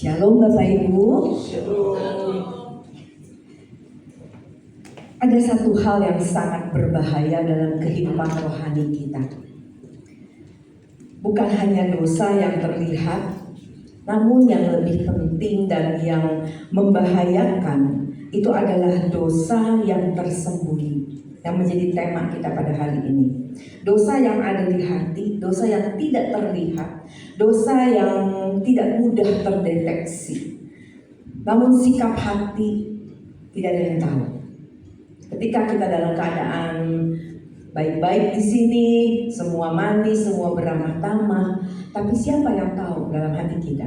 Shalom Bapak Ibu. Ada satu hal yang sangat berbahaya dalam kehidupan rohani kita. Bukan hanya dosa yang terlihat, namun yang lebih penting dan yang membahayakan itu adalah dosa yang tersembunyi, yang menjadi tema kita pada hari ini. Dosa yang ada di hati, dosa yang tidak terlihat, dosa yang tidak mudah terdeteksi. Namun sikap hati tidak ada yang tahu. Ketika kita dalam keadaan baik-baik di sini, semua manis, semua beramah tamah, tapi siapa yang tahu dalam hati kita?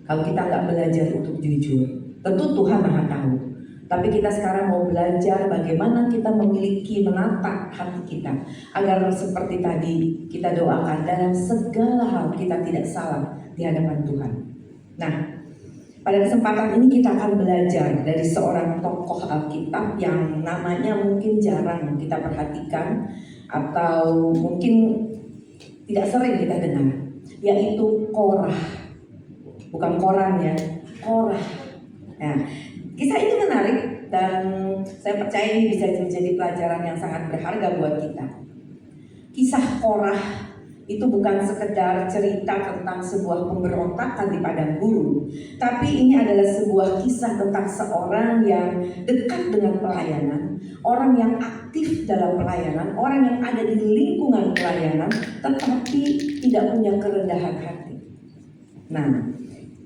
Kalau kita nggak belajar untuk jujur, tentu Tuhan Maha tahu. Tapi kita sekarang mau belajar bagaimana kita menata hati kita agar seperti tadi kita doakan dalam segala hal kita tidak salah di hadapan Tuhan. Nah, pada kesempatan ini kita akan belajar dari seorang tokoh Alkitab yang namanya mungkin jarang kita perhatikan atau mungkin tidak sering kita dengar, yaitu Korah. Bukan koran ya, Korah. Nah, kisah ini menarik dan saya percaya ini bisa menjadi pelajaran yang sangat berharga buat kita. Kisah Korah itu bukan sekedar cerita tentang sebuah pemberontakan di padang gurun, tapi ini adalah sebuah kisah tentang seorang yang dekat dengan pelayanan, orang yang aktif dalam pelayanan, orang yang ada di lingkungan pelayanan, tetapi tidak punya kerendahan hati. Nah,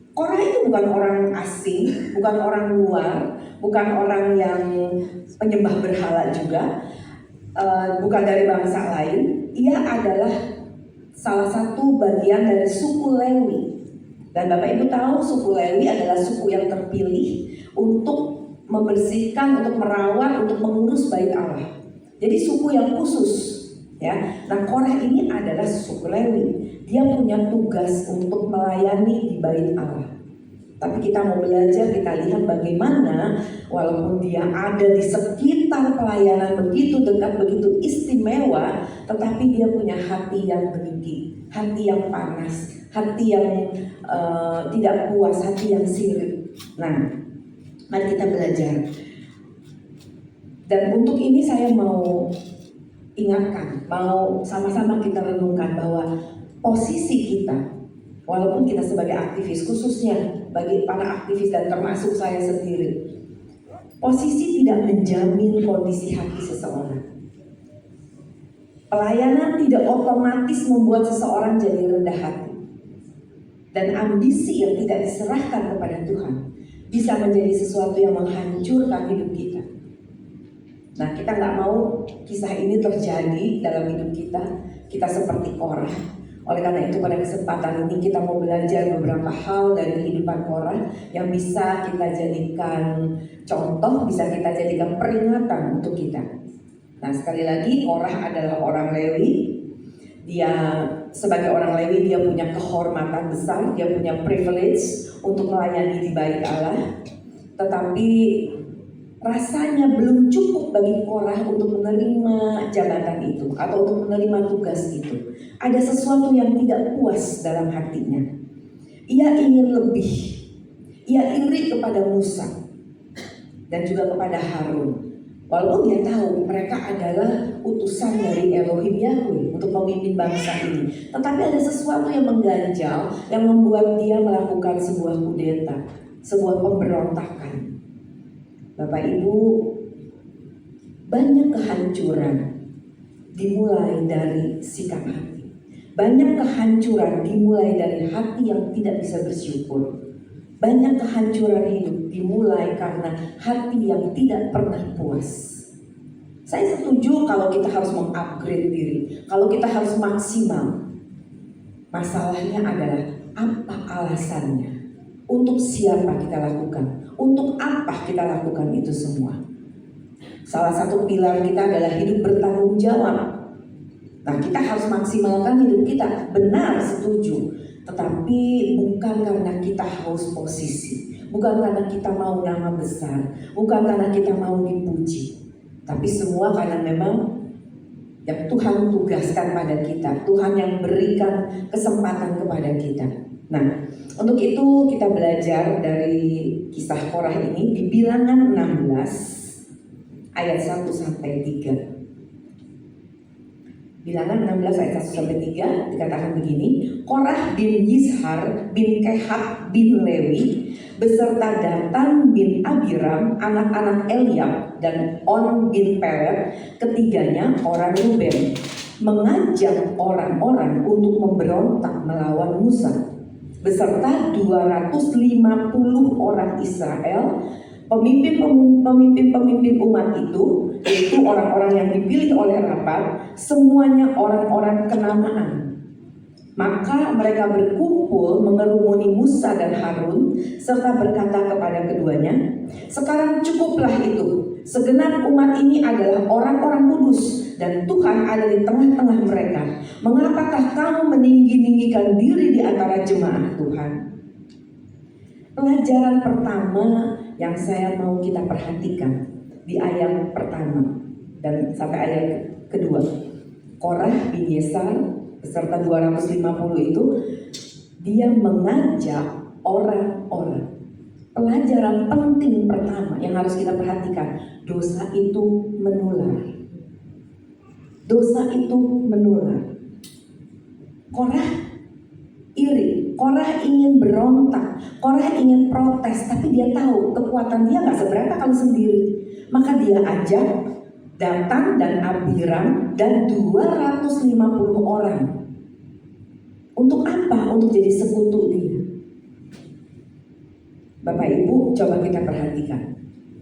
Korah itu bukan orang asing, bukan orang luar, bukan orang yang penyembah berhala juga, bukan dari bangsa lain. Ia adalah salah satu bagian dari suku Lewi. Dan Bapak Ibu tahu suku Lewi adalah suku yang terpilih untuk membersihkan, untuk merawat, untuk mengurus bait Allah. Jadi suku yang khusus, ya. Nah, Korah ini adalah suku Lewi. Dia punya tugas untuk melayani di bait Allah. Tapi kita mau belajar, kita lihat bagaimana walaupun dia ada di sekitar pelayanan begitu dekat, begitu istimewa, tetapi dia punya hati yang dengki, hati yang panas, hati yang tidak puas, hati yang sirik. Nah, mari kita belajar. Dan untuk ini saya mau ingatkan, mau sama-sama kita renungkan bahwa posisi kita, walaupun kita sebagai aktivis, khususnya bagi para aktivis dan termasuk saya sendiri, posisi tidak menjamin kondisi hati seseorang. Pelayanan tidak otomatis membuat seseorang jadi rendah hati. Dan ambisi yang tidak diserahkan kepada Tuhan bisa menjadi sesuatu yang menghancurkan hidup kita. Nah, kita nggak mau kisah ini terjadi dalam hidup kita. Kita seperti Korah. Oleh karena itu pada kesempatan ini kita mau belajar beberapa hal dari kehidupan Korah yang bisa kita jadikan contoh, bisa kita jadikan peringatan untuk kita. Nah, sekali lagi Korah adalah orang Lewi. Dia sebagai orang Lewi dia punya kehormatan besar, dia punya privilege untuk melayani di bait Allah. Tetapi rasanya belum cukup bagi Korah untuk menerima jabatan itu atau untuk menerima tugas itu. Ada sesuatu yang tidak puas dalam hatinya. Ia ingin lebih. Ia iri kepada Musa dan juga kepada Harun. Walaupun dia tahu mereka adalah utusan dari Elohim Yahweh untuk memimpin bangsa ini, tetapi ada sesuatu yang mengganjal yang membuat dia melakukan sebuah kudeta, sebuah pemberontakan. Bapak Ibu, banyak kehancuran dimulai dari sikap hati. Banyak kehancuran dimulai dari hati yang tidak bisa bersyukur. Banyak kehancuran hidup dimulai karena hati yang tidak pernah puas. Saya setuju kalau kita harus mengupgrade diri, kalau kita harus maksimal. Masalahnya adalah apa alasannya? Untuk siapa kita lakukan? Untuk apa kita lakukan itu semua? Salah satu pilar kita adalah hidup bertanggung jawab. Nah, kita harus maksimalkan hidup kita. Benar, setuju. Tetapi bukan karena kita haus posisi, bukan karena kita mau nama besar, bukan karena kita mau dipuji. Tapi semua karena memang yang Tuhan tugaskan pada kita, Tuhan yang berikan kesempatan kepada kita. Nah, Untuk itu kita belajar dari kisah Korah ini di Bilangan 16 ayat 1 sampai 3. Bilangan 16 ayat 1 sampai 3 dikatakan begini, Korah bin Yizhar bin Kehat bin Lewi beserta Datan bin Abiram, anak-anak Eliab, dan On bin Pelet, ketiganya orang Ruben, mengajak orang-orang untuk memberontak melawan Musa beserta 250 orang Israel, pemimpin umat itu, yaitu orang-orang yang dipilih oleh rapat, semuanya orang-orang kenamaan. Maka mereka berkumpul mengerumuni Musa dan Harun serta berkata kepada keduanya, sekarang cukuplah itu, segenap umat ini adalah orang-orang kudus dan Tuhan ada di tengah-tengah mereka. Mengapakah kamu meninggi-ninggikan diri di antara jemaah Tuhan? Pelajaran pertama yang saya mau kita perhatikan di ayat pertama dan sampai ayat kedua, Korah bin Yesar beserta 250 itu, dia mengajak orang-orang. Pelajaran penting pertama yang harus kita perhatikan, dosa itu menular. Dosa itu menular. Korah iri, Korah ingin berontak, Korah ingin protes, tapi dia tahu kekuatan dia gak seberapa kalau sendiri. Maka dia ajak Datan dan Abiram dan 250 orang. Untuk apa? Untuk jadi sekutu dia. Bapak Ibu, coba kita perhatikan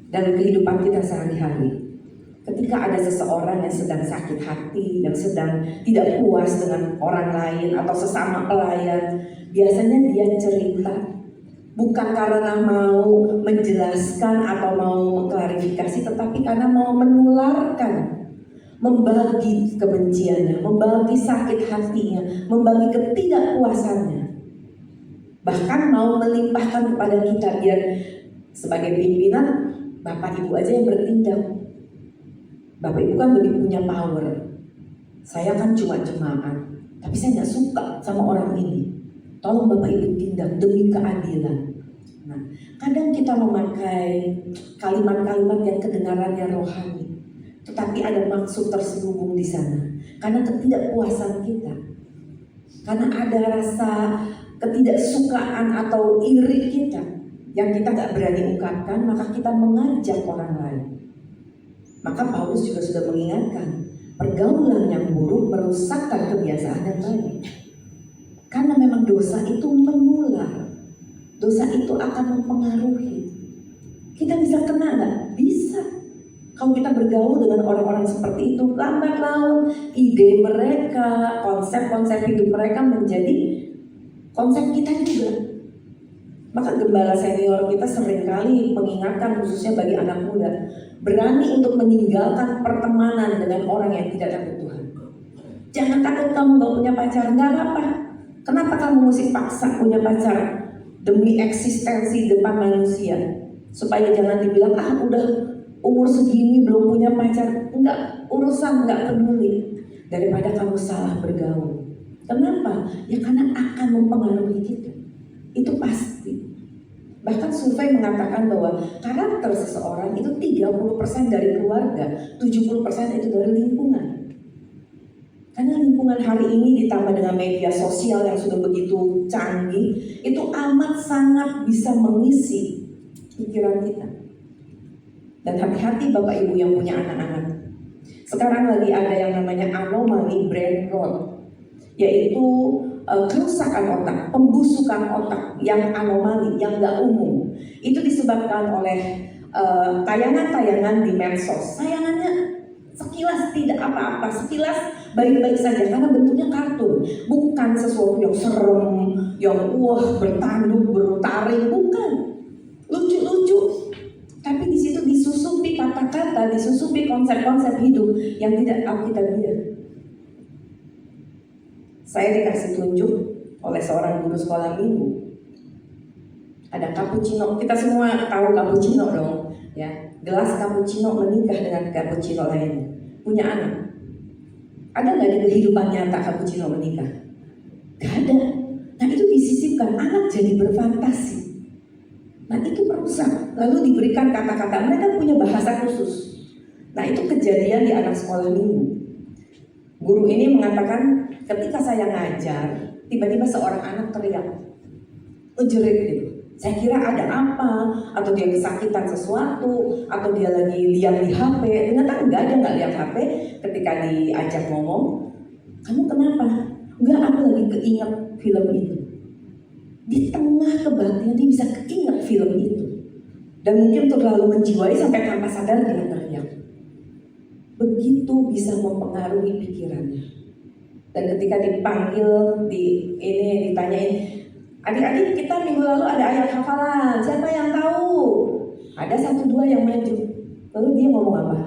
dalam kehidupan kita sehari-hari. Ketika ada seseorang yang sedang sakit hati, yang sedang tidak puas dengan orang lain atau sesama pelayan, biasanya dia cerita. Bukan karena mau menjelaskan atau mau mengklarifikasi, tetapi karena mau menularkan, membagi kebenciannya, membagi sakit hatinya, membagi ketidakpuasannya. Bahkan mau melimpahkan kepada kita, biar sebagai pimpinan, Bapak Ibu aja yang bertindak. Bapak Ibu kan lebih punya power. Saya kan cuma jemaat, tapi saya gak suka sama orang ini. Tolong Bapak Ibu tindak demi keadilan. Nah, kadang kita memakai kalimat-kalimat yang kedengarannya rohani, tetapi ada maksud terselubung di sana. Karena ketidakpuasan kita, karena ada rasa ketidaksukaan atau iri kita yang kita gak berani ungkapkan, maka kita mengajak orang lain. Maka Paulus juga sudah mengingatkan, pergaulan yang buruk merusakkan kebiasaan yang baik. Karena memang dosa itu menular, dosa itu akan mempengaruhi. Kita bisa kena nggak? Bisa. Kalau kita bergaul dengan orang-orang seperti itu, lambat laun ide mereka, konsep-konsep hidup mereka menjadi konsep kita juga. Maka gembala senior kita seringkali mengingatkan, khususnya bagi anak muda, berani untuk meninggalkan pertemanan dengan orang yang tidak takut Tuhan. Jangan takut kamu gak punya pacar, gak apa-apa. Kenapa kamu mesti paksa punya pacar demi eksistensi depan manusia? Supaya jangan dibilang, udah umur segini belum punya pacar. Enggak, urusan enggak peduli. Daripada kamu salah bergaul. Kenapa? Ya karena akan mempengaruhi kita. Itu pasti. Bahkan survei mengatakan bahwa karakter seseorang itu 30% dari keluarga, 70% itu dari lingkungan. Karena lingkungan hari ini ditambah dengan media sosial yang sudah begitu canggih, itu amat sangat bisa mengisi pikiran kita. Dan hati-hati Bapak Ibu yang punya anak-anak. Sekarang lagi ada yang namanya anomali brain rot, yaitu kerusakan otak, pembusukan otak yang anomali, yang gak umum. Itu disebabkan oleh tayangan-tayangan di medsos. Tayangannya sekilas tidak apa-apa, sekilas baik-baik saja karena bentuknya kartun, bukan sesuatu yang serem, yang bertanduk, bertaring, bukan. Lucu-lucu, tapi di situ disusupi kata-kata, disusupi konsep-konsep hidup yang tidak alkitabiah. Saya dikasih tunjuk oleh seorang guru sekolah minggu. Ada cappuccino, kita semua tahu cappuccino dong, ya. Gelas cappuccino menikah dengan cappuccino lain, punya anak. Ada nggak di kehidupan nyata cappuccino menikah? Gak ada. Nah itu disisipkan disisipkan, anak jadi berfantasi. Nah itu merusak. Lalu diberikan kata-kata, mereka punya bahasa khusus. Nah itu kejadian di anak sekolah minggu. Guru ini mengatakan ketika saya ngajar, tiba-tiba seorang anak teriak, jerit gitu. Saya kira ada apa, atau dia kesakitan sesuatu, atau dia lagi lihat di HP. Ternyata enggak, dia nggak lihat HP. Ketika diajak ngomong, kamu kenapa? Enggak, aku lagi keinget film itu. Di tengah kebatinan dia bisa keinget film itu. Dan mungkin terlalu menjiwai sampai tanpa sadar dia teriak. Begitu bisa mempengaruhi pikirannya. Dan ketika dipanggil, ditanyain, adik-adik kita minggu lalu ada ayat hafalan, siapa yang tahu? Ada 1-2 yang maju. Lalu dia ngomong apa?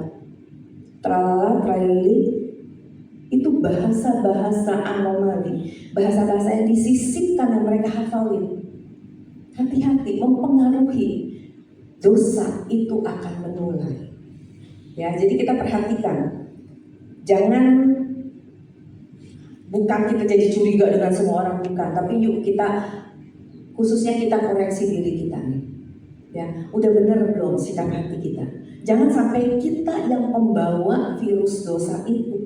Tralala, tralili. Itu bahasa-bahasa anomali, bahasa-bahasa yang disisipkan yang mereka hafalin. Hati-hati, mempengaruhi. Dosa itu akan menular. Ya, jadi kita perhatikan, jangan, bukan kita jadi curiga dengan semua orang, bukan, tapi yuk kita, khususnya kita koreksi diri kita nih. Ya, udah bener belum sikap hati kita? Jangan sampai kita yang pembawa virus dosa itu,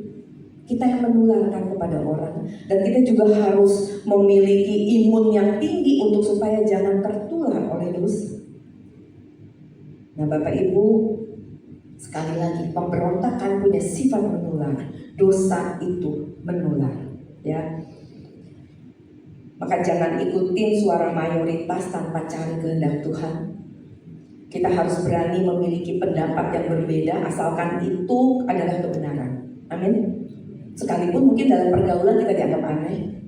kita yang menularkan kepada orang. Dan kita juga harus memiliki imun yang tinggi untuk supaya jangan tertular oleh dosa. Nah Bapak Ibu, sekali lagi, pemberontakan punya sifat menular. Dosa itu menular, ya. Maka jangan ikutin suara mayoritas tanpa cari kehendak Tuhan. Kita harus berani memiliki pendapat yang berbeda, asalkan itu adalah kebenaran. Amin. Sekalipun mungkin dalam pergaulan kita dianggap aneh,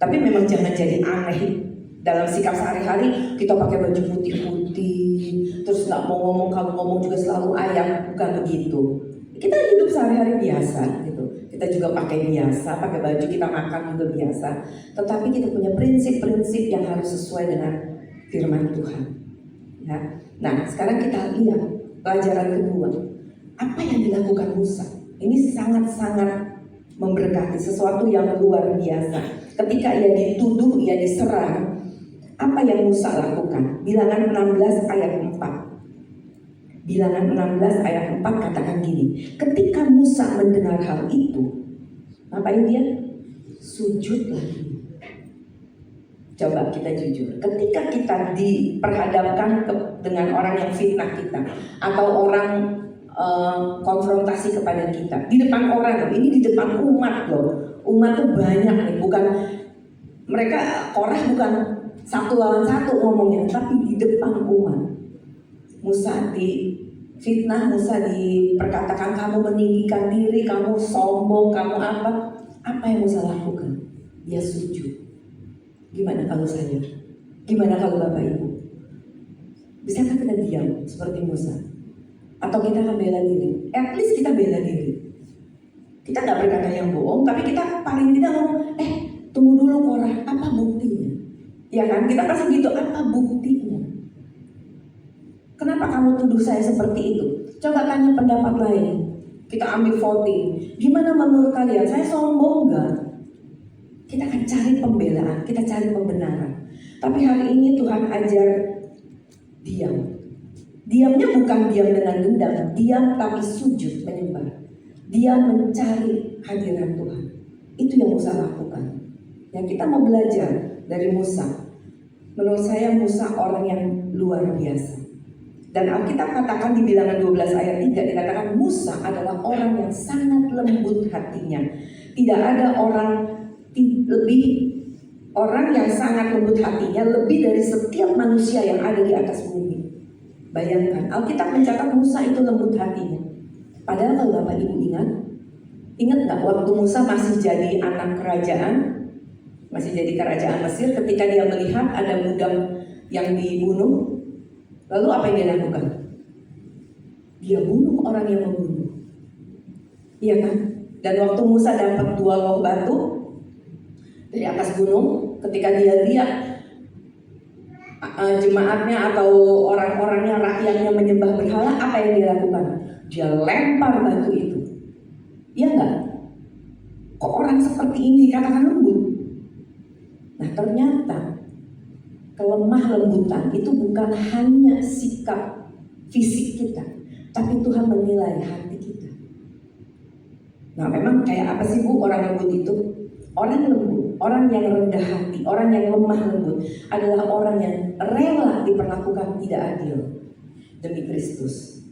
tapi memang jangan jadi aneh dalam sikap sehari-hari. Kita pakai baju putih-putih, terus nggak mau ngomong, kalau ngomong juga selalu ayat, bukan begitu. Kita hidup sehari-hari biasa gitu. Kita juga pakai biasa, pakai baju, kita makan juga biasa. Tetapi kita punya prinsip-prinsip yang harus sesuai dengan firman Tuhan. Ya. Nah, sekarang kita lihat pelajaran kedua. Apa yang dilakukan Musa? Ini sangat-sangat memberkati, sesuatu yang luar biasa. Ketika ia dituduh, ia diserang, apa yang Musa lakukan? Bilangan 16 ayat 4. Bilangan 16 ayat 4 katakan gini, ketika Musa mendengar hal itu, ngapain dia? Sujud lagi. Coba kita jujur, ketika kita diperhadapkan dengan orang yang fitnah kita, atau orang konfrontasi kepada kita, di depan orang, ini di depan umat loh. Umat tuh banyak nih, bukan mereka, Korah bukan 1 lawan 1 ngomongnya, tapi di depan umat. Musa difitnah, Musa diperkatakan kamu meninggikan diri, kamu sombong, kamu apa? Apa yang Musa lakukan? Dia sujud. Gimana kalau saya? Gimana kalau Bapak Ibu? Bisakah kita diam seperti Musa? Atau kita akan bela diri? At least kita bela diri. Kita nggak berkata yang bohong, tapi kita paling tidak ngomong, tunggu dulu Korah, apa buktinya? Ya kan, kita pasti gitu, apa buktinya? Kenapa kamu tuduh saya seperti itu? Coba tanya pendapat lain. Kita ambil voting. Gimana menurut kalian? Saya sombong nggak? Kita akan cari pembelaan, kita cari pembenaran. Tapi hari ini Tuhan ajar diam. Diamnya bukan diam dengan dendam, diam tapi sujud menyembah. Dia mencari hadirat Tuhan. Itu yang Musa lakukan. Yang kita mau belajar dari Musa. Menurut saya Musa orang yang luar biasa. Dan Alkitab katakan di Bilangan 12 ayat 3 dikatakan Musa adalah orang yang sangat lembut hatinya. Tidak ada orang yang sangat lembut hatinya lebih dari setiap manusia yang ada di atas bumi. Bayangkan, Alkitab mencatat Musa itu lembut hatinya. Padahal kalau Bapak Ibu ingat nggak waktu Musa masih jadi anak kerajaan, masih jadi kerajaan Mesir, ketika dia melihat ada budak yang dibunuh, lalu apa yang dia lakukan? Dia bunuh orang yang membunuh. Iya kan? Dan waktu Musa dapat 2 loh batu dari atas gunung, ketika dia lihat jemaatnya atau orang-orangnya, rakyatnya menyembah berhala, apa yang dia lakukan? Dia lempar batu itu. Iya enggak? Kok orang seperti ini dikatakan lembut? Nah ternyata kelemah lembutan itu bukan hanya sikap fisik kita, tapi Tuhan menilai hati kita. Nah, memang kayak apa sih Bu orang lembut itu? Orang lembut, orang yang rendah hati, orang yang lemah lembut adalah orang yang rela diperlakukan tidak adil demi Kristus.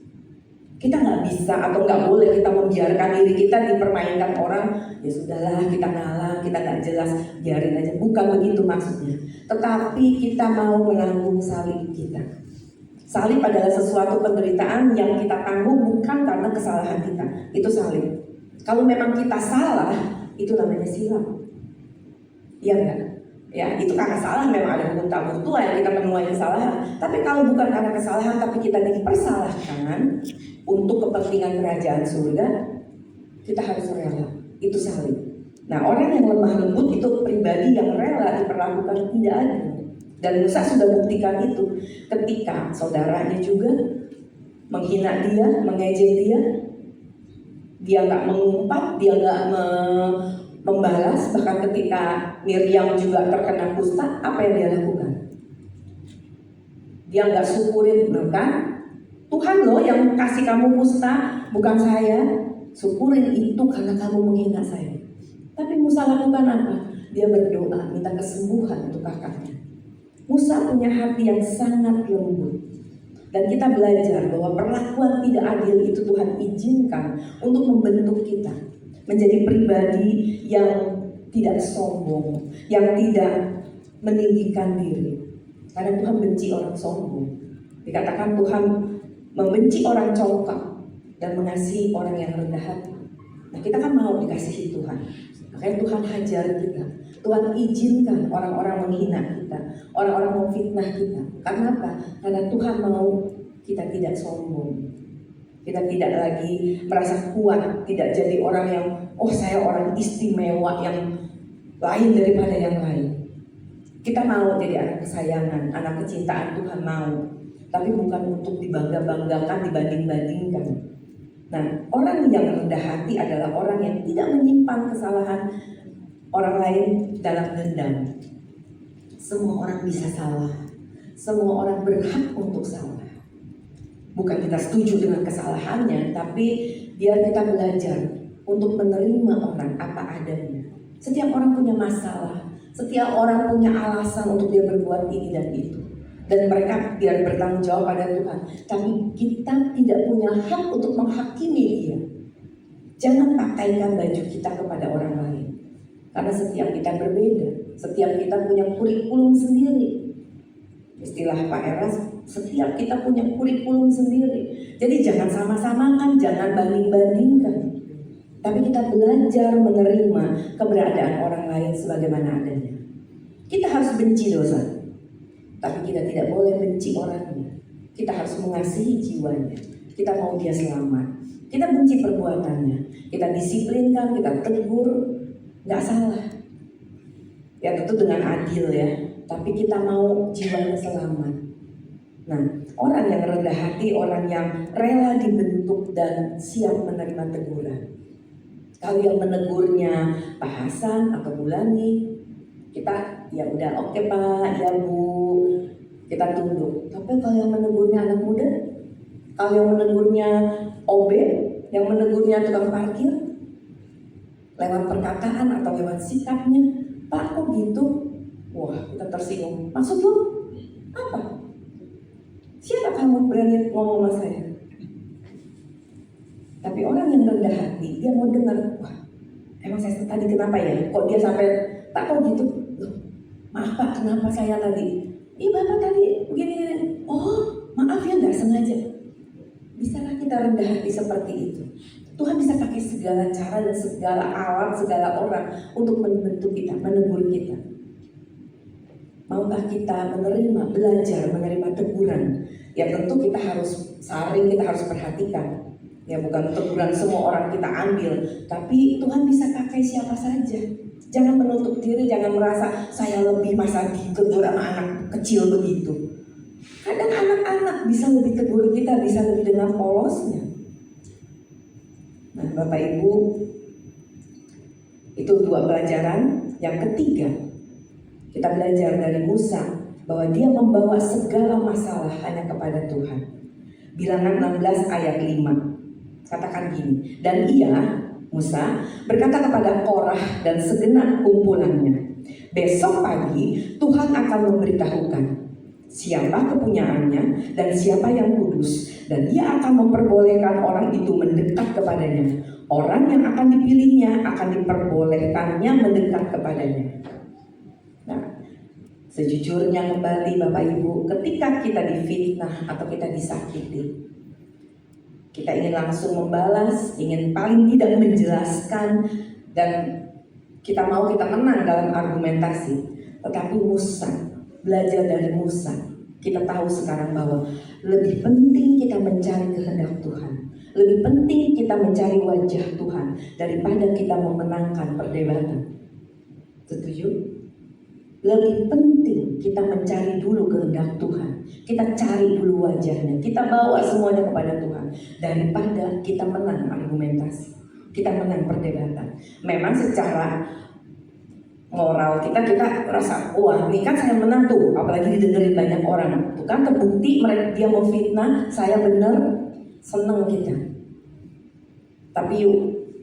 Kita nggak bisa atau nggak boleh kita membiarkan diri kita dipermainkan orang. Ya sudahlah, kita ngalah, kita nggak jelas, biarin aja. Bukan begitu maksudnya. Tetapi kita mau menanggung salib kita. Salib adalah sesuatu penderitaan yang kita tanggung bukan karena kesalahan kita. Itu salib. Kalau memang kita salah, itu namanya silap. Iya enggak? Ya, itu karena salah memang ada hukum tak bertuah yang kita menuai kesalahan. Tapi kalau bukan karena kesalahan, tapi kita dipersalahkan untuk kepentingan kerajaan surga, kita harus rela. Itu salib. Nah, orang yang lemah lembut itu pribadi yang rela diperlakukan tidak adil. Dan Musa sudah buktikan itu ketika saudaranya juga menghina dia, mengejek dia. Dia nggak mengumpat, dia nggak membalas. Bahkan ketika Miriam juga terkena kusta, apa yang dia lakukan? Dia nggak syukurin, kan? Tuhan loh yang kasih kamu kusta, bukan saya. Syukurin itu karena kamu menghina saya. Tapi Musa lakukan apa? Dia berdoa, minta kesembuhan untuk kakaknya. Musa punya hati yang sangat lembut. Dan kita belajar bahwa perlakuan tidak adil itu Tuhan izinkan untuk membentuk kita menjadi pribadi yang tidak sombong, yang tidak meninggikan diri. Karena Tuhan benci orang sombong. Dikatakan Tuhan membenci orang congkak dan mengasihi orang yang rendah hati. Nah, kita kan mau dikasihi Tuhan. Makanya Tuhan hajar kita. Tuhan izinkan orang-orang menghina kita, orang-orang memfitnah kita. Karena apa? Karena Tuhan mau kita tidak sombong. Kita tidak lagi merasa kuat, tidak jadi orang yang saya orang istimewa yang lain daripada yang lain. Kita mau jadi anak kesayangan, anak kecintaan Tuhan mau. Tapi bukan untuk dibangga-banggakan, dibanding-bandingkan. Nah, orang yang rendah hati adalah orang yang tidak menyimpan kesalahan orang lain dalam dendam. Semua orang bisa salah. Semua orang berhak untuk salah. Bukan kita setuju dengan kesalahannya, tapi biar kita belajar untuk menerima orang apa adanya. Setiap orang punya masalah. Setiap orang punya alasan untuk dia berbuat ini dan itu. Dan mereka biar bertanggung jawab pada Tuhan. Tapi kita tidak punya hak untuk menghakimi dia. Jangan pakaikan baju kita kepada orang lain. Karena setiap kita berbeda. Setiap kita punya kurikulum sendiri. Istilah Pak Eras, setiap kita punya kurikulum sendiri. Jadi jangan sama-samakan, jangan banding-bandingkan. Tapi kita belajar menerima keberadaan orang lain sebagaimana adanya. Kita harus benci dosa. Tapi kita tidak boleh benci orangnya. Kita harus mengasihi jiwanya. Kita mau dia selamat. Kita benci perbuatannya. Kita disiplinkan, kita tegur. Gak salah. Ya tentu dengan adil ya. Tapi kita mau jiwanya selamat. Nah, orang yang rendah hati, orang yang rela dibentuk dan siap menerima teguran. Kalau yang menegurnya Pak Hasan atau Bulani, kita ya udah oke Pak, ya Bu, kita tunduk. Tapi kalau yang menegurnya anak muda, kalau yang menegurnya OB, yang menegurnya tukang parkir, lewat perkataan atau lewat sikapnya, Pak kok gitu? Wah, kita tersinggung. Maksud lu apa? Siapa kamu berani ngomong sama saya? Tapi orang yang rendah hati, dia mau dengar. Wah, emang saya tadi kenapa ya? Kok dia sampai tak kok gitu? Loh, maaf Pak, kenapa saya tadi? Iya Bapak tadi begini. Oh, maaf ya nggak sengaja. Bisakah kita rendah hati seperti itu? Tuhan bisa pakai segala cara dan segala alat, segala orang untuk membentuk kita, menegur kita. Maukah kita menerima, belajar, menerima teguran? Ya tentu kita harus saring, kita harus perhatikan. Ya bukan teguran semua orang kita ambil, tapi Tuhan bisa pakai siapa saja. Jangan menutup diri, jangan merasa saya lebih masa ditegur sama anak kecil begitu. Kadang anak-anak bisa lebih tegur kita, bisa lebih dengan polosnya. Nah Bapak Ibu, itu 2 pelajaran. Yang ketiga, kita belajar dari Musa bahwa dia membawa segala masalah hanya kepada Tuhan. Bilangan 16 ayat 5 katakan gini, dan ia, Musa, berkata kepada Korah dan segenap kumpulannya, besok pagi Tuhan akan memberitahukan siapa kepunyaannya dan siapa yang kudus, dan ia akan memperbolehkan orang itu mendekat kepadanya. Orang yang akan dipilihnya akan diperbolehkannya mendekat kepadanya. Nah, sejujurnya kembali Bapak Ibu, ketika kita difitnah atau kita disakiti, kita ingin langsung membalas, ingin paling tidak menjelaskan, dan kita menang dalam argumentasi. Tetapi Musa, belajar dari Musa, kita tahu sekarang bahwa lebih penting kita mencari kehendak Tuhan, lebih penting kita mencari wajah Tuhan daripada kita memenangkan perdebatan. Setuju? Lebih penting kita mencari dulu kehendak Tuhan, kita cari dulu wajahnya, kita bawa semuanya kepada Tuhan, daripada kita menang argumentasi, kita menang perdebatan. Memang secara moral kita rasa, wah ini kan saya menang tuh, apalagi didengerin banyak orang, tuh kan terbukti mereka dia mau fitnah, saya benar, seneng kita. Tapi yuk,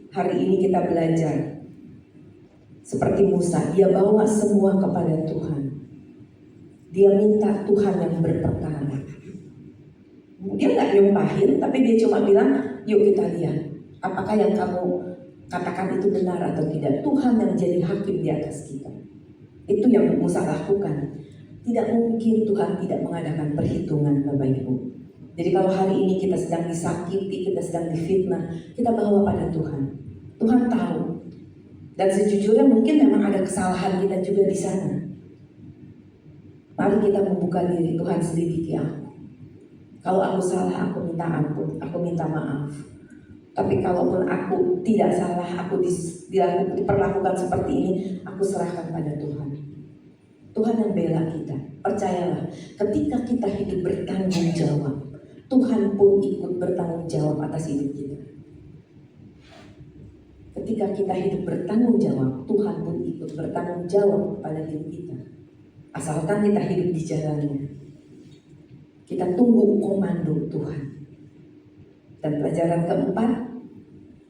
hari ini kita belajar seperti Musa, dia bawa semua kepada Tuhan. Dia minta Tuhan yang berperkara. Dia nggak nyumpahin, tapi dia cuma bilang, yuk kita lihat, apakah yang kamu katakan itu benar atau tidak. Tuhan yang jadi hakim di atas kita. Itu yang Musa lakukan. Tidak mungkin Tuhan tidak mengadakan perhitungan, Bapak Ibu. Jadi kalau hari ini kita sedang disakiti, kita sedang difitnah, kita bawa pada Tuhan. Tuhan tahu. Dan sejujurnya mungkin memang ada kesalahan kita juga di sana. Mari kita membuka diri, Tuhan selidiki aku. Kalau aku salah, aku minta ampun, aku minta maaf. Tapi kalaupun aku tidak salah, aku diperlakukan seperti ini, aku serahkan pada Tuhan. Tuhan yang bela kita. Percayalah, ketika kita hidup bertanggung jawab, Tuhan pun ikut bertanggung jawab atas hidup kita. Ketika kita hidup bertanggung jawab, Tuhan pun ikut bertanggung jawab kepada hidup kita. Asalkan kita hidup di jalannya. Kita tunggu komando Tuhan. Dan pelajaran keempat,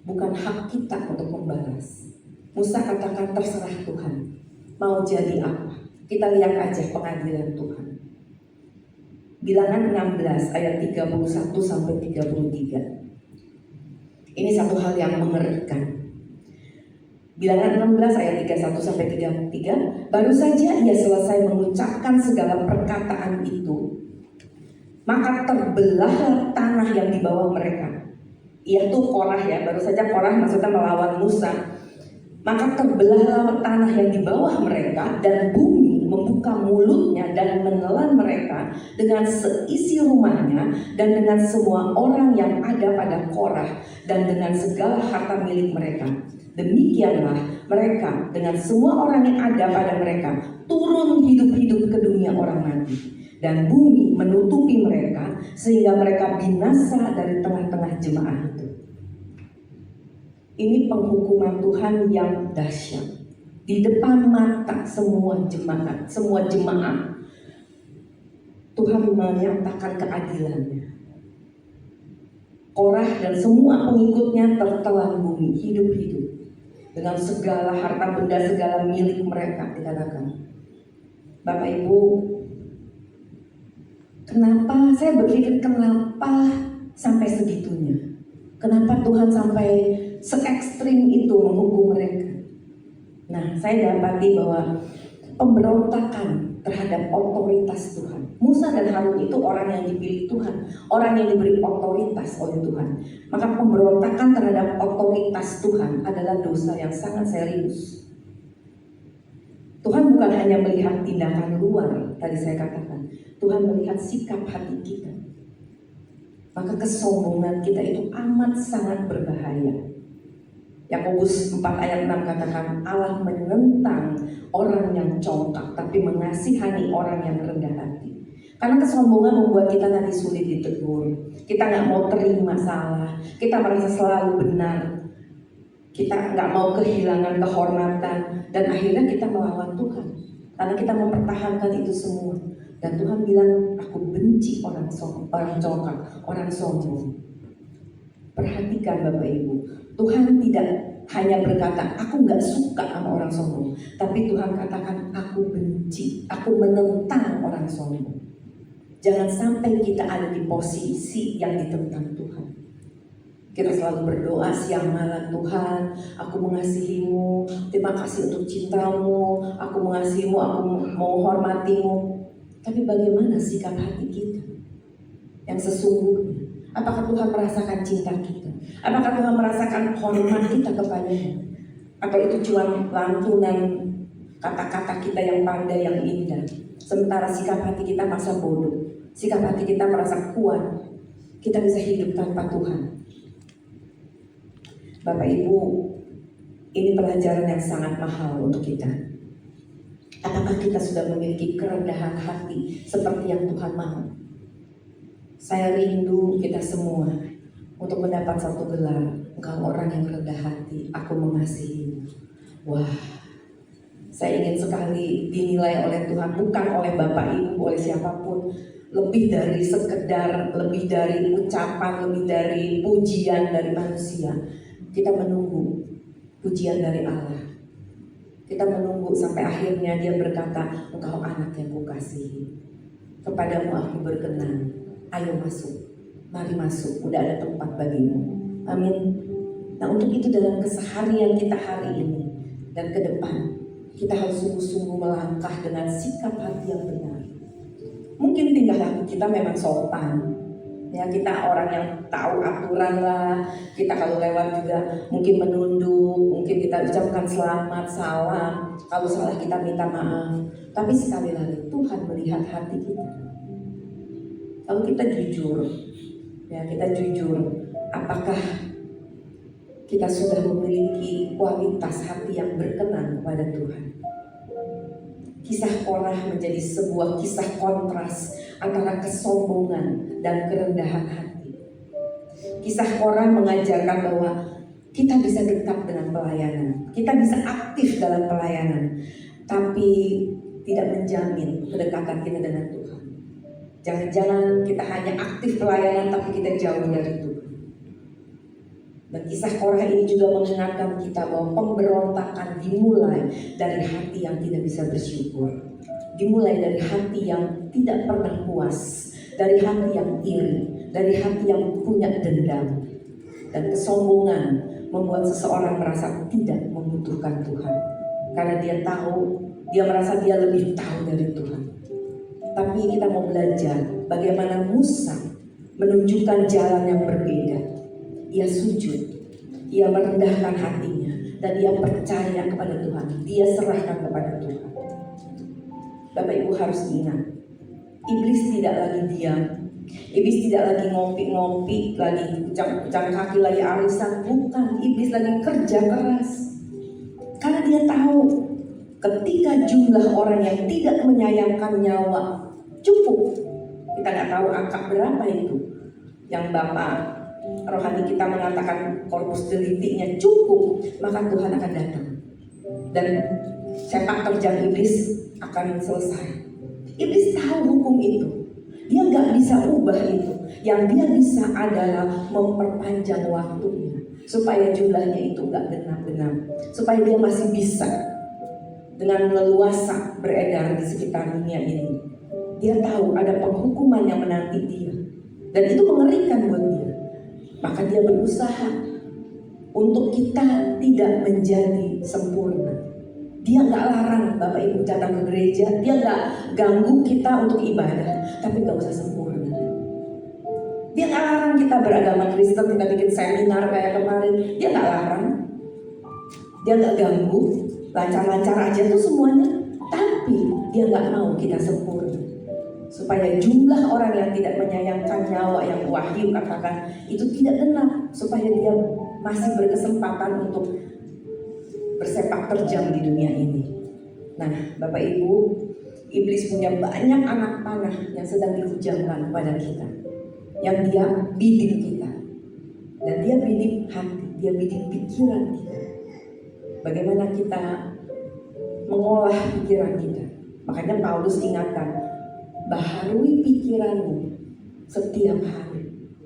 bukan hak kita untuk membalas. Musa katakan terserah Tuhan, mau jadi apa? Kita lihat aja pengadilan Tuhan. Bilangan 16 ayat 31 sampai 33. Ini satu hal yang mengerikan. Bilangan 16 ayat 31 sampai 33, baru saja ia selesai mengucapkan segala perkataan itu, maka terbelahlah tanah yang di bawah mereka. Ia tuh Korah ya, baru saja Korah maksudnya melawan Musa. Maka terbelahlah tanah yang di bawah mereka, dan bumi membuka mulutnya dan menelan mereka dengan seisi rumahnya dan dengan semua orang yang ada pada Korah dan dengan segala harta milik mereka. Demikianlah mereka dengan semua orang yang ada pada mereka turun hidup-hidup ke dunia orang mati. Dan bumi menutupi mereka sehingga mereka binasa dari tengah-tengah jemaah itu. Ini penghukuman Tuhan yang dahsyat. Di depan mata semua jemaah, Tuhan menyatakan keadilannya. Korah dan semua pengikutnya tertelan bumi hidup-hidup dengan segala harta benda, segala milik mereka, dikatakan. Bapak Ibu, kenapa saya berpikir kenapa sampai segitunya? Kenapa Tuhan sampai se-ekstrim itu menghukum mereka? Nah, saya dapati bahwa pemberontakan terhadap otoritas Tuhan. Musa dan Harun itu orang yang dipilih Tuhan, orang yang diberi otoritas oleh Tuhan. Maka pemberontakan terhadap otoritas Tuhan adalah dosa yang sangat serius. Tuhan bukan hanya melihat tindakan luar, tadi saya katakan, Tuhan melihat sikap hati kita. Maka kesombongan kita itu amat sangat berbahaya. Yakobus 4 ayat 6 katakan, Allah menentang orang yang congkak tapi mengasihani orang yang rendah hati. Karena kesombongan membuat kita nanti sulit ditegur. Kita gak mau terima salah, kita merasa selalu benar, kita gak mau kehilangan kehormatan, dan akhirnya kita melawan Tuhan. Karena kita mempertahankan itu semua. Dan Tuhan bilang, aku benci orang congkak, orang sombong. Perhatikan Bapak Ibu, Tuhan tidak hanya berkata, aku gak suka sama orang sombong. Tapi Tuhan katakan, aku benci, aku menentang orang sombong. Jangan sampai kita ada di posisi yang ditentang Tuhan. Kita selalu berdoa siang malam, Tuhan, aku mengasihimu, terima kasih untuk cintamu, aku mengasihimu, aku mau hormatimu. Tapi bagaimana sikap hati kita yang sesungguhnya? Apakah Tuhan merasakan cinta kita? Apakah Tuhan merasakan hormat kita kepadanya? Atau itu cuma lantunan kata-kata kita yang pandai, yang indah? Sementara sikap hati kita masa bodoh, sikap hati kita merasa kuat, kita bisa hidup tanpa Tuhan. Bapak Ibu, ini pelajaran yang sangat mahal untuk kita. Apakah kita sudah memiliki kerendahan hati seperti yang Tuhan mau? Saya rindu kita semua untuk mendapat satu gelar, engkau orang yang rendah hati, aku mengasihimu. Wah, saya ingin sekali dinilai oleh Tuhan, bukan oleh Bapak Ibu, oleh siapapun. Lebih dari sekedar, lebih dari ucapan, lebih dari pujian dari manusia. Kita menunggu pujian dari Allah. Kita menunggu sampai akhirnya dia berkata, engkau anak yang kukasihi, kepadamu aku berkenan, ayo masuk, mari masuk, udah ada tempat bagimu. Amin. Nah, untuk itu dalam keseharian kita hari ini dan ke depan, kita harus sungguh-sungguh melangkah dengan sikap hati yang benar. Mungkin tingkah laku kita memang sopan, ya, kita orang yang tahu aturan lah. Kita kalau lewat juga mungkin menunduk, mungkin kita ucapkan selamat, salam. Kalau salah kita minta maaf. Tapi sekali lagi Tuhan melihat hati kita. Kalau kita jujur, ya kita jujur, apakah kita sudah memiliki kualitas hati yang berkenan kepada Tuhan? Kisah Korah menjadi sebuah kisah kontras antara kesombongan dan kerendahan hati. Kisah Korah mengajarkan bahwa kita bisa dekat dengan pelayanan, kita bisa aktif dalam pelayanan, tapi tidak menjamin kedekatan kita dengan Tuhan. Jangan-jangan kita hanya aktif pelayanan tapi kita jauh dari Tuhan. Dan kisah Korah ini juga mengingatkan kita bahwa pemberontakan dimulai dari hati yang tidak bisa bersyukur. Dimulai dari hati yang tidak pernah puas, dari hati yang iri, dari hati yang punya dendam. Dan kesombongan membuat seseorang merasa tidak membutuhkan Tuhan. Karena dia tahu, dia merasa dia lebih tahu dari Tuhan. Tapi kita mau belajar bagaimana Musa menunjukkan jalan yang berbeda. Ia sujud, ia merendahkan hatinya, dan ia percaya kepada Tuhan. Dia serahkan kepada Tuhan. Bapak Ibu harus ingat, iblis tidak lagi diam. Iblis tidak lagi ngopi-ngopi, lagi kucang kaki, lagi arisan. Bukan, iblis lagi kerja keras. Karena dia tahu ketika jumlah orang yang tidak menyayangkan nyawa cukup. Kita nggak tahu angka berapa itu. Yang Bapak rohani kita mengatakan korpus deliktinya cukup, maka Tuhan akan datang. Dan sepak terjang iblis akan selesai. Iblis tahu hukum itu. Dia nggak bisa ubah itu. Yang dia bisa adalah memperpanjang waktunya supaya jumlahnya itu nggak genap-genap, supaya dia masih bisa dengan leluasa beredar di sekitar dunia ini. Dia tahu ada penghukuman yang menanti dia, dan itu mengerikan buat dia. Maka dia berusaha untuk kita tidak menjadi sempurna. Dia nggak larang Bapak Ibu datang ke gereja, dia nggak ganggu kita untuk ibadah, tapi nggak usah sempurna. Dia nggak larang kita beragama Kristen, kita bikin seminar kayak kemarin, dia nggak larang. Dia nggak ganggu, lancar-lancar aja tuh semuanya. Tapi dia nggak mau kita sempurna, supaya jumlah orang yang tidak menyayangkan nyawa yang Wahyu katakan itu tidak genap, supaya dia masih berkesempatan untuk bersepak terjang di dunia ini. Nah, Bapak Ibu, iblis punya banyak anak panah yang sedang dihujamkan kepada kita, yang dia bidik kita, dan dia bidik hati, dia bidik pikiran kita. Bagaimana kita mengolah pikiran kita? Makanya Paulus ingatkan, baharui pikiranmu setiap hari.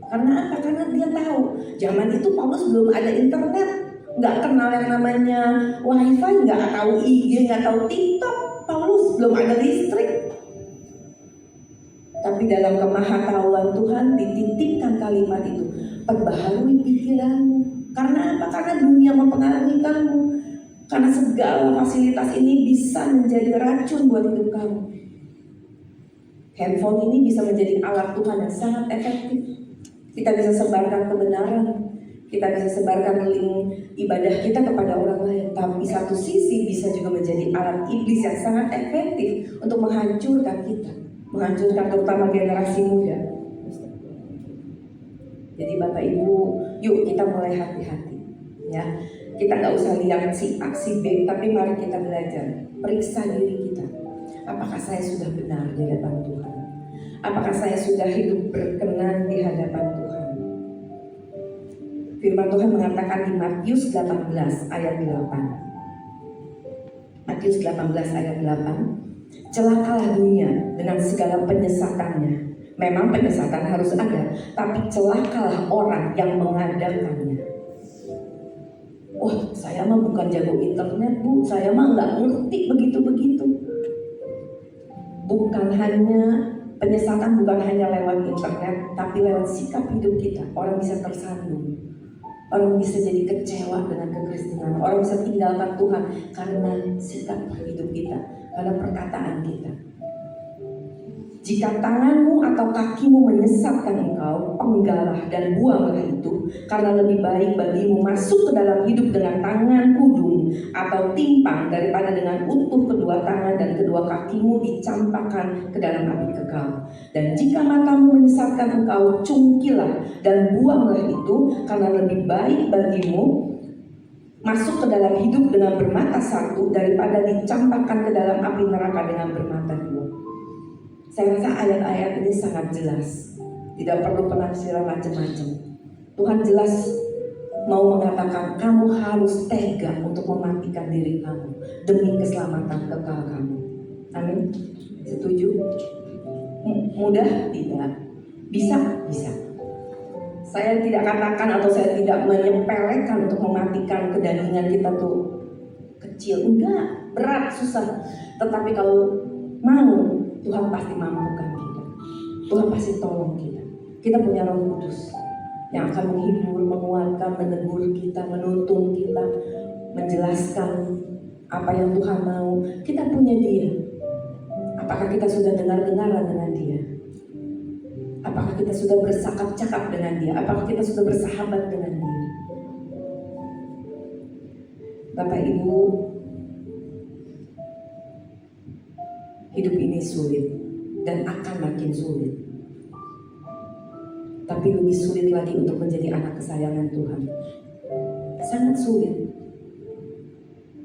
Karena apa? Karena dia tahu zaman itu Paulus belum ada internet, nggak kenal yang namanya wifi, nggak tahu IG, nggak tahu TikTok. Paulus belum ada listrik. Tapi dalam kemahatauan Tuhan dititipkan kalimat itu, perbaharui pikiranmu. Karena apa? Karena dunia mempengaruhi kamu. Karena segala fasilitas ini bisa menjadi racun buat hidup kamu. Handphone ini bisa menjadi alat Tuhan yang sangat efektif. Kita bisa sebarkan kebenaran, kita bisa sebarkan link ibadah kita kepada orang lain. Tapi satu sisi bisa juga menjadi alat iblis yang sangat efektif untuk menghancurkan kita, menghancurkan terutama generasi muda. Jadi Bapak Ibu, yuk kita mulai hati-hati, ya. Kita nggak usah lihat si A, si B, tapi mari kita belajar, periksa diri kita. Apakah saya sudah benar di hadapan Tuhan? Apakah saya sudah hidup berkenan di hadapan Tuhan? Firman Tuhan mengatakan di Matius 18 ayat 8. Matius 18 ayat 8. Celakalah dunia dengan segala penyesatannya. Memang penyesatan harus ada, tapi celakalah orang yang mengadakannya. Wah, saya mah bukan jago internet, Bu. Saya mah nggak ngerti begitu-begitu. Bukan hanya penyesatan, bukan hanya lewat internet, tapi lewat sikap hidup kita. Orang bisa tersandung, orang bisa jadi kecewa dengan kekristenan, orang bisa tinggalkan Tuhan karena sikap hidup kita, karena perkataan kita. Jika tanganmu atau kakimu menyesatkan engkau, penggalah dan buanglah itu, karena lebih baik bagimu masuk ke dalam hidup dengan tangan kudung atau timpang daripada dengan utuh kedua tangan dan kedua kakimu dicampakkan ke dalam api kekal. Dan jika matamu menyesatkan engkau, cungkilah dan buanglah itu, karena lebih baik bagimu masuk ke dalam hidup dengan bermata satu daripada dicampakkan ke dalam api neraka dengan bermata dua. Saya rasa ayat-ayat ini sangat jelas, tidak perlu penafsiran macam-macam. Tuhan jelas mau mengatakan kamu harus tega untuk mematikan diri kamu demi keselamatan kekal kamu. Amin. Setuju? Mudah? Tidak. Bisa? Bisa. Saya tidak katakan atau saya tidak menyepelekan untuk mematikan kedagingan kita tuh kecil. Enggak, berat, susah. Tetapi kalau mau, Tuhan pasti mampukan kita. Tuhan pasti tolong kita. Kita punya Roh Kudus yang akan menghibur, menguatkan, menegur kita, menuntun kita, menjelaskan apa yang Tuhan mau. Kita punya Dia. Apakah kita sudah dengar-dengaran dengan Dia? Apakah kita sudah bercakap-cakap dengan Dia? Apakah kita sudah bersahabat dengan Dia? Bapak Ibu, hidup ini sulit dan akan makin sulit. Tapi lebih sulit lagi untuk menjadi anak kesayangan Tuhan. Sangat sulit.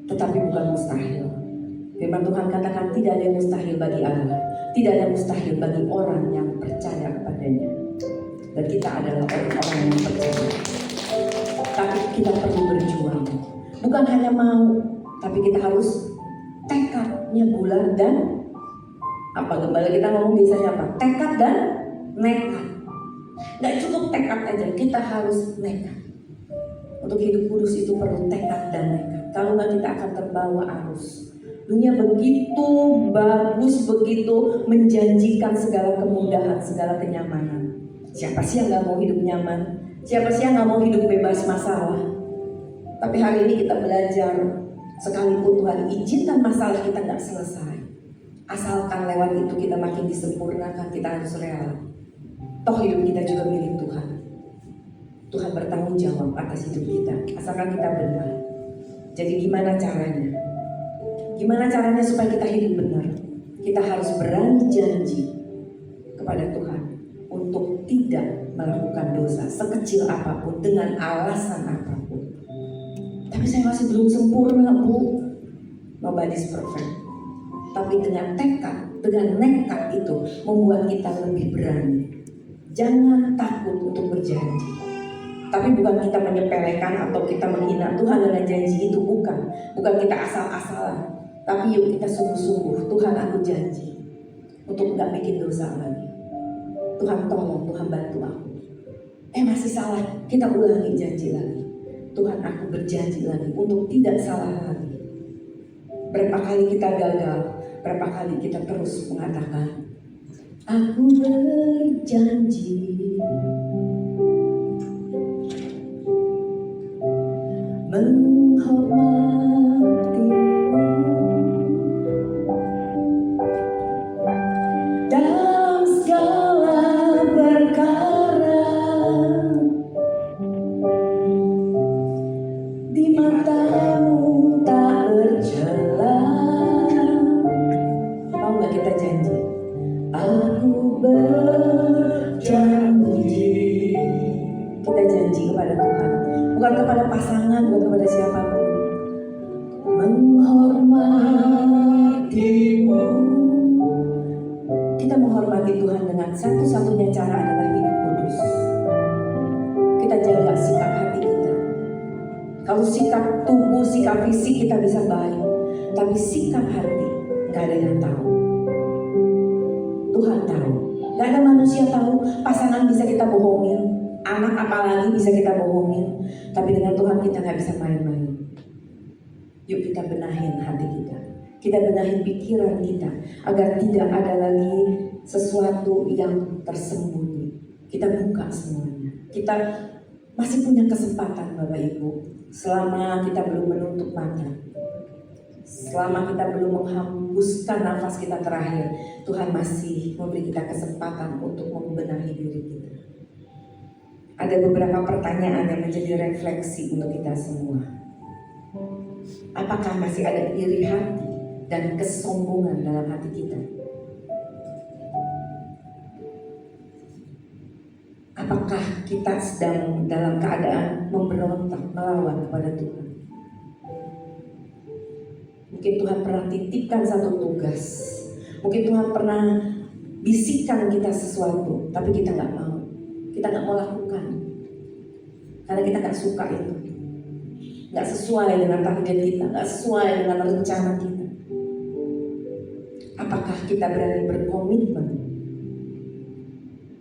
Tetapi bukan mustahil. Firman Tuhan katakan tidak ada yang mustahil bagi Allah. Tidak ada yang mustahil bagi orang yang percaya kepadanya. Dan kita adalah orang-orang yang percaya. Tapi kita perlu berjuang. Bukan hanya mau, tapi kita harus tekadnya bulat dan apa gembala kita ngomong biasanya apa? Tekad dan nekat. Gak cukup tekad aja, kita harus nekat. Untuk hidup kudus itu perlu tekad dan nekat. Kalau nggak kita akan terbawa arus. Dunia begitu bagus, begitu menjanjikan segala kemudahan, segala kenyamanan. Siapa sih yang nggak mau hidup nyaman? Siapa sih yang nggak mau hidup bebas masalah? Tapi hari ini kita belajar, sekalipun Tuhan izinkan masalah kita nggak selesai, asalkan lewat itu kita makin disempurnakan, kita harus rela. Toh hidup kita juga milik Tuhan. Tuhan bertanggung jawab atas hidup kita, asalkan kita benar. Jadi gimana caranya? Gimana caranya supaya kita hidup benar? Kita harus berani janji kepada Tuhan untuk tidak melakukan dosa sekecil apapun dengan alasan apapun. Tapi saya masih belum sempurna, Bu. Nobody's perfect. Tapi dengan tekad, dengan nekat itu membuat kita lebih berani. Jangan takut untuk berjanji. Tapi bukan kita menyepelekan atau kita menghina Tuhan dengan janji itu, bukan. Bukan kita asal-asalan. Tapi yuk kita sungguh-sungguh, Tuhan aku janji. untuk nggak bikin dosa lagi. Tuhan tolong, Tuhan bantu aku. Masih salah, kita ulangi janji lagi. Tuhan, aku berjanji lagi untuk tidak salah lagi. Berapa kali kita gagal, berapa kali kita terus mengatakan, aku berjanji menghormatimu dalam segala perkara, di matamu tak bercela. Mau gak kita janji? Aku berjanji. Kita janji kepada Tuhan, bukan kepada pasangan, bukan kepada siapapun. Menghormatimu. Kita menghormati Tuhan dengan satu-satunya cara adalah hidup kudus. Kita jaga sikap hati kita. Kalau sikap tubuh, sikap fisik kita bisa baik, tapi sikap hati gak ada yang tahu. Tuhan tahu. Gak ada manusia tahu. Pasangan bisa kita bohongin, anak apalagi bisa kita bohongin, tapi dengan Tuhan kita gak bisa main-main. Yuk kita benahin hati kita. Kita benahin pikiran kita agar tidak ada lagi sesuatu yang tersembunyi. Kita buka semuanya. Kita masih punya kesempatan Bapak Ibu. Selama kita belum menutup mata, selama kita belum menghembuskan nafas kita terakhir, Tuhan masih memberi kita kesempatan untuk membenahi diri kita. Ada beberapa pertanyaan yang menjadi refleksi untuk kita semua. Apakah masih ada iri hati dan kesombongan dalam hati kita? Apakah kita sedang dalam keadaan memberontak, melawan kepada Tuhan? Mungkin Tuhan pernah titipkan satu tugas. Mungkin Tuhan pernah bisikan kita sesuatu, tapi kita gak mau. Kita gak mau lakukan. Karena kita gak suka itu. Gak sesuai dengan target kita, gak sesuai dengan rencana kita. Apakah kita berani berkomitmen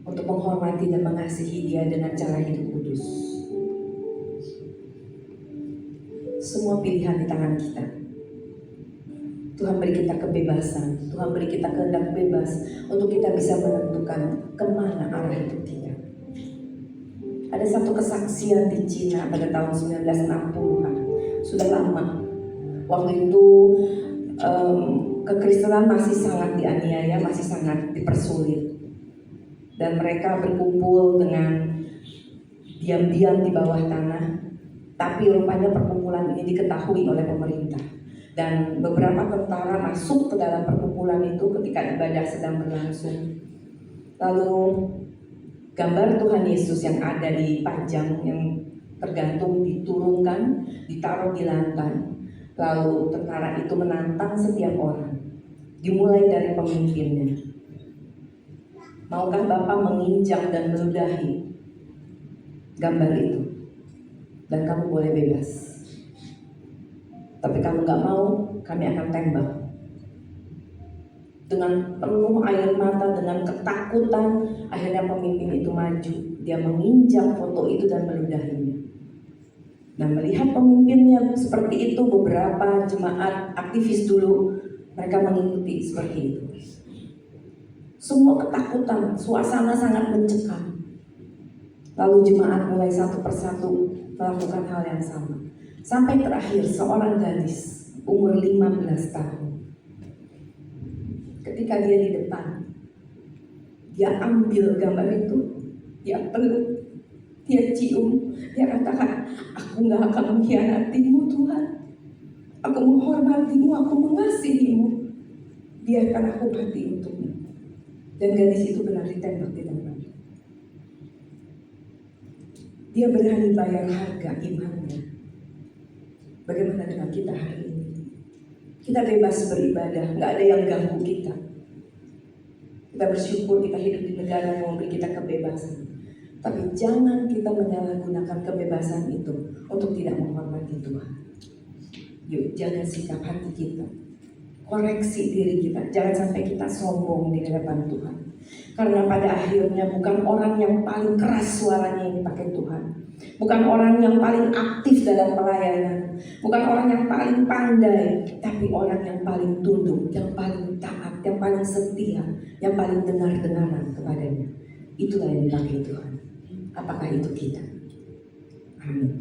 untuk menghormati dan mengasihi Dia dengan cara hidup kudus? Semua pilihan di tangan kita. Tuhan beri kita kebebasan, Tuhan beri kita kehendak bebas untuk kita bisa menentukan kemana arah hidup kita. Ada satu kesaksian di Cina pada tahun 1960-an, sudah lama. Waktu itu kekristenan masih sangat dianiaya, masih sangat dipersulit. Dan mereka berkumpul dengan diam-diam di bawah tanah. Tapi rupanya perkumpulan ini diketahui oleh pemerintah. Dan beberapa tentara masuk ke dalam perkumpulan itu ketika ibadah sedang berlangsung. Lalu gambar Tuhan Yesus yang ada dipajang, yang tergantung, diturunkan, ditaruh di lantai. Lalu tentara itu menantang setiap orang, dimulai dari pemimpinnya. Maukah Bapak menginjak dan meludahi gambar itu? Dan kamu boleh bebas. Tapi kalau nggak mau, kami akan tembak. Dengan penuh air mata, dengan ketakutan, akhirnya pemimpin itu maju. Dia menginjak foto itu dan meludahinya. Nah, melihat pemimpinnya seperti itu, beberapa jemaat aktivis dulu, mereka mengikuti seperti itu. Semua ketakutan, suasana sangat mencekam. Lalu jemaat mulai satu persatu melakukan hal yang sama. Sampai terakhir seorang gadis umur 15 tahun. Ketika dia di depan, dia ambil gambar itu, dia peluk, dia cium, dia katakan, aku gak akan mengkhianatimu Tuhan. Aku menghormatimu, aku mengasihimu. Biarkan aku mati untukmu. Dan gadis itu benar ditembak di tempat. Dia berani bayar harga imannya. Bagaimana dengan kita hari ini? Kita bebas beribadah, gak ada yang ganggu kita. Kita bersyukur kita hidup di negara yang memberi kita kebebasan. Tapi jangan kita menyalahgunakan kebebasan itu untuk tidak menghormati Tuhan. Yuk jaga sikap hati kita. koreksi diri kita. Jangan sampai kita sombong di hadapan Tuhan. Karena pada akhirnya bukan orang yang paling keras suaranya yang dipakai Tuhan. Bukan orang yang paling aktif dalam pelayanan. Bukan orang yang paling pandai. Tapi orang yang paling tunduk, yang paling taat, yang paling setia, yang paling dengar-dengaran kepadanya. Itulah yang dipakai Tuhan. Apakah itu kita? Amin.